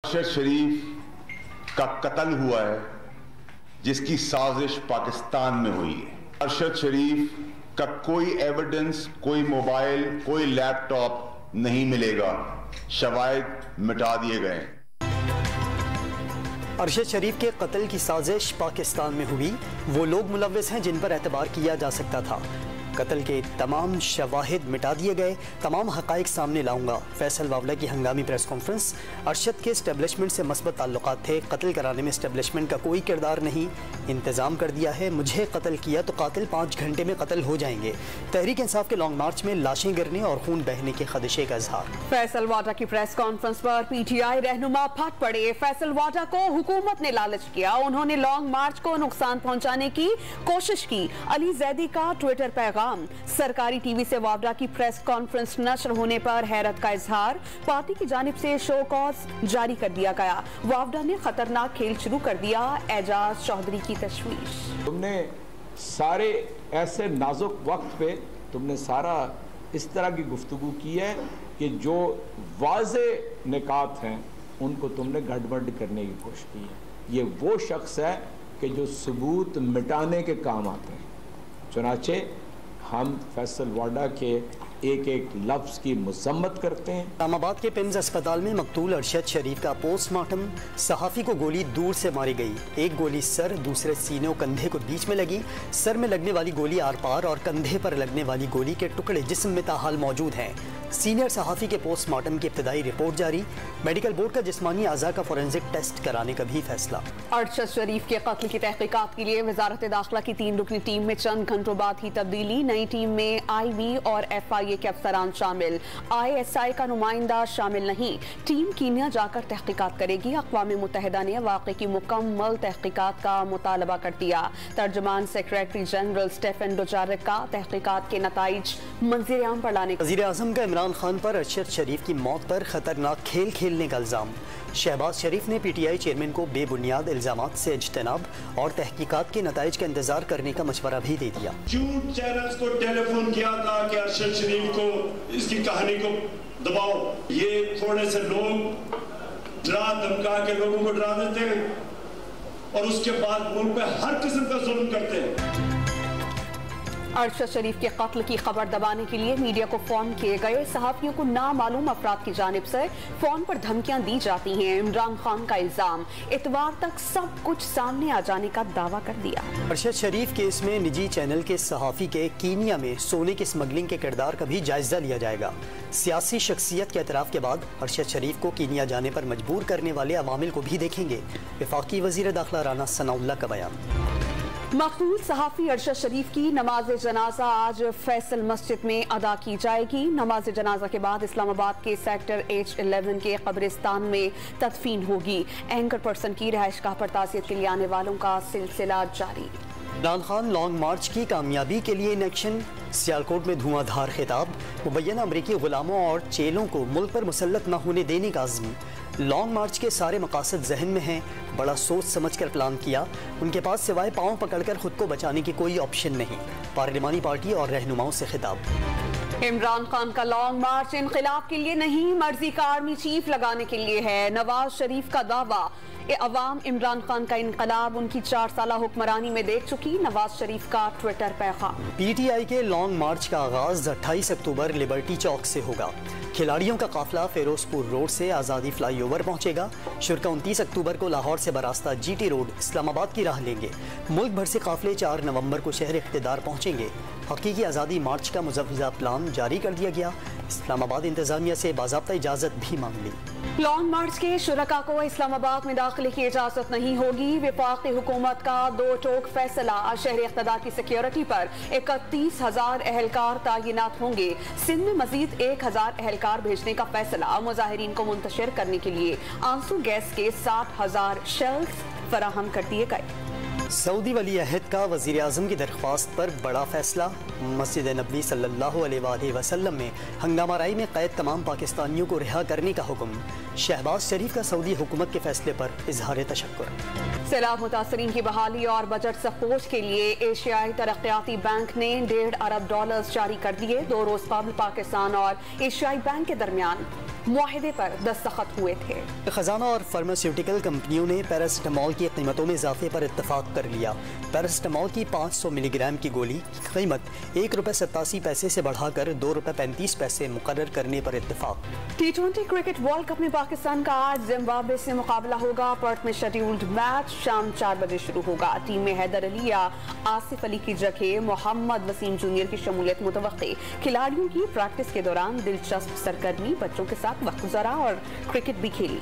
अरशद शरीफ का कत्ल हुआ है जिसकी साजिश पाकिस्तान में हुई है। अरशद शरीफ का कोई एविडेंस, कोई मोबाइल, कोई लैपटॉप नहीं मिलेगा, शवाहिद मिटा दिए गए। अरशद शरीफ के कत्ल की साजिश पाकिस्तान में हुई, वो लोग मुलव्विस हैं जिन पर एतबार किया जा सकता था। कत्ल के तमाम शवाहिद मिटा दिए गए, तमाम हक़ाइक़ सामने लाऊंगा। फैसल वावला की हंगामी प्रेस कॉन्फ्रेंस। अरशद के इस्टेब्लिशमेंट से मस्बत ताल्लुकात थे, कत्ल कराने में इस्टेब्लिशमेंट का कोई किरदार नहीं। इंतज़ाम कर दिया है, मुझे कत्ल किया तो कातिल 5 घंटे में कत्ल हो जाएंगे। तहरीक इंसाफ के लॉन्ग मार्च में लाशें गिरने और खून बहने के खदशे का इजहार। फैसल वाडा की प्रेस कॉन्फ्रेंस पर PTI रहनुमा फट पड़े। फैसल वाडा को हुकूमत ने लालच किया, उन्होंने लॉन्ग मार्च को नुकसान पहुंचाने की कोशिश की। अली जैदी का ट्विटर पैगाम। सरकारी टीवी से वावडा की प्रेस कॉन्फ्रेंस नशर होने पर हैरत का इजहार। पार्टी की जानिब से शो कॉज जारी कर दिया गया। वावडा ने खतरनाक खेल शुरू कर दिया, एजाज चौधरी की तशवीश। तुमने सारे ऐसे नाजुक वक्त पे तुमने सारा इस तरह की गुफ्तगू की है कि जो वाज़े निकात हैं उनको तुमने गड़बड़ करने की कोशिश की है। ये वो शख्स है कि जो सबूत मिटाने के काम आते हैं। चुनाचे हम फैसल वाडा के एक एक लफ्ज की मजम्मत करते हैं। इस्लामाबाद के पिम्स अस्पताल में मकतूल अरशद शरीफ का पोस्टमार्टम। सहाफ़ी को गोली दूर से मारी गई, एक गोली सर, दूसरे सीने और कंधे को बीच में लगी। सर में लगने वाली गोली आर पार और कंधे पर लगने वाली गोली के टुकड़े जिस्म में ताहाल मौजूद हैं। सीनियर सहाफ़ी के पोस्टमार्टम की इब्तदाई रिपोर्ट जारी। मेडिकल बोर्ड का जिस्मानी अज़ा का फोरेंसिक टेस्ट कराने का भी फैसला। अरशद शरीफ के कत्ल की तहकीकात के लिए वजारत दाखिला की 3 रुकनी टीम में चंद घंटों बाद ही तब्दीली। नई टीम में IB और FIA के अफसरान शामिल, ISI का नुमाइंदा शामिल नहीं। टीम कीनिया जाकर तहकीकात करेगी। अक़वाम मुत्तहिदा ने वाक़े की मुकम्मल तहकीकात का मुतालबा कर दिया। तर्जुमान सेक्रेटरी जनरल स्टेफन डुजारिक का तहकीकात के नताइज मंज़िर आम पर लाने। वज़ीर आज़म का इमरान खान पर अरशद शरीफ की मौत पर खतरनाक खेल खेलने का इल्ज़ाम। शहबाज शरीफ ने PTI चेयरमैन को बेबुनियाद इल्ज़ामात से इज्तनाब और तहकीकात के नताइज का इंतजार करने का मशवरा भी दे दिया। झूठ चैनल्स को टेलीफोन किया था कि अरशद शरीफ को इसकी कहानी को दबाओ। ये थोड़े से लोग डरा धमका के लोगों को डरा देते हैं और उसके बाद मुल्क पे हर किस्म का जुल्म करते हैं। अरशद शरीफ के कत्ल की खबर दबाने के लिए मीडिया को फोन किए गए। सहाफियों को नामालूम अफराद की जानिब से फोन पर धमकियां दी जाती हैं। इमरान खान का इल्जाम, इतवार तक सब कुछ सामने आ जाने का दावा कर दिया। अरशद शरीफ केस में निजी चैनल के सहाफी के कीनिया में सोने की स्मगलिंग के किरदार का भी जायजा लिया जाएगा। सियासी शख्सियत के एतराफ़ के बाद अरशद शरीफ को कीनिया जाने पर मजबूर करने वाले अवामिल को भी देखेंगे। वफाकी वज़ीर दाखिला राना सनाउल्लाह का बयान। मकतूल सहाफ़ी अरशद शरीफ की नमाज जनाजा आज फैसल मस्जिद में अदा की जाएगी। नमाज जनाजा के बाद इस्लामाबाद के सेक्टर H11 के कब्रिस्तान में तदफीन होगी। एंकर पर्सन की रिहाइशगाह पर ताज़ियत के लिए आने वालों का सिलसिला जारी। इमरान खान लॉन्ग मार्च की कामयाबी के लिए इन एक्शन। सियालकोट में धुआंधार खिताब। मुबैना अमरीकी गुलामों और चेलों को मुल्क पर मुसल्लत न होने देने का अज़्म। लॉन्ग मार्च के सारे मकासद जहन में हैं, बड़ा सोच समझ कर प्लान किया। उनके पास सिवाय पाँव पकड़कर खुद को बचाने की कोई ऑप्शन नहीं। पार्लिमानी पार्टी और रहनुमाओं से खिताब। इमरान खान का लॉन्ग मार्च इनक़िलाब के लिए नहीं, मर्जी का आर्मी चीफ लगाने के लिए है। नवाज शरीफ का दावा, अवाम इमरान खान का इनक़लाब उनकी 4 साला हुक्मरानी में देख चुकी। नवाज शरीफ का ट्विटर पैगाम। PTI के लॉन्ग मार्च का आगाज 28 अक्टूबर लिबर्टी चौक से होगा। खिलाड़ियों का काफिला फिरोजपुर रोड से आज़ादी फ्लाईओवर पहुंचेगा। शुरा 29 अक्टूबर को लाहौर से बरास्ता GT रोड इस्लामाबाद की राह लेंगे। मुल्क भर से काफिले 4 नवंबर को शहर इख्तिदार पहुंचेंगे। हकीकी आज़ादी मार्च का मुजव्वज़ा प्लान जारी कर दिया गया। इस्लामाबाद इंतजामिया से बाज़ाब्ता इजाज़त भी मांग ली। लॉन्ग मार्च के शुरका को इस्लामाबाद में दाखिले की इजाज़त नहीं होगी। वफाकी हुकूमत का 2 टोक फैसला। शहर इक़्तिदार की सिक्योरिटी पर 31,000 एहलकार तैनात होंगे। सिंध में मजीद 1,000 एहलकार भेजने का फैसला। मुजाहिरीन को मुंतशिर करने के लिए आंसू गैस के 60,000 शेल्स फराहम कर दिए गए। सऊदी वली अहद का वज़ीर आज़म की दरख्वास्त पर बड़ा फैसला। मस्जिद नबी सल्लल्लाहु अलैहि वसल्लम में हंगामाराई में कैद तमाम पाकिस्तानियों को रिहा करने का हुक्म। शहबाज शरीफ का सऊदी हुकूमत के फैसले पर इजहार तशक्कुर। सैलाब मुतासरीन की बहाली और बजट सपोर्ट के लिए एशियाई तरक्याती बैंक ने $1.5 अरब जारी कर दिए। 2 रोज कबल पाकिस्तान और एशियाई बैंक के दरमियान मुआहदे पर दस्तखत हुए थे। खजाना और फार्मास्यूटिकल कंपनियों ने पैरासिटामोल की कीमतों में इजाफे पर इत्तफाक कर लिया। पैरासिटामोल की 500 मिलीग्राम की गोली की कीमत ₹1.87 से बढ़ाकर ₹2.35 मुकर्रर करने पर इत्तफाक। T20 क्रिकेट वर्ल्ड कप में पाकिस्तान का आज जिम्बाब्वे से मुकाबला होगा। पर्थ में शेड्यूल्ड मैच शाम 4 बजे शुरू होगा। टीम में हैदर अली या आसिफ अली की जगह मोहम्मद वसीम जूनियर की शमूलियत मुतवक्की। खिलाड़ियों की प्रैक्टिस के दौरान दिलचस्प सरगर्मी, बच्चों के साथ वक्त गुजारा और क्रिकेट भी खेली।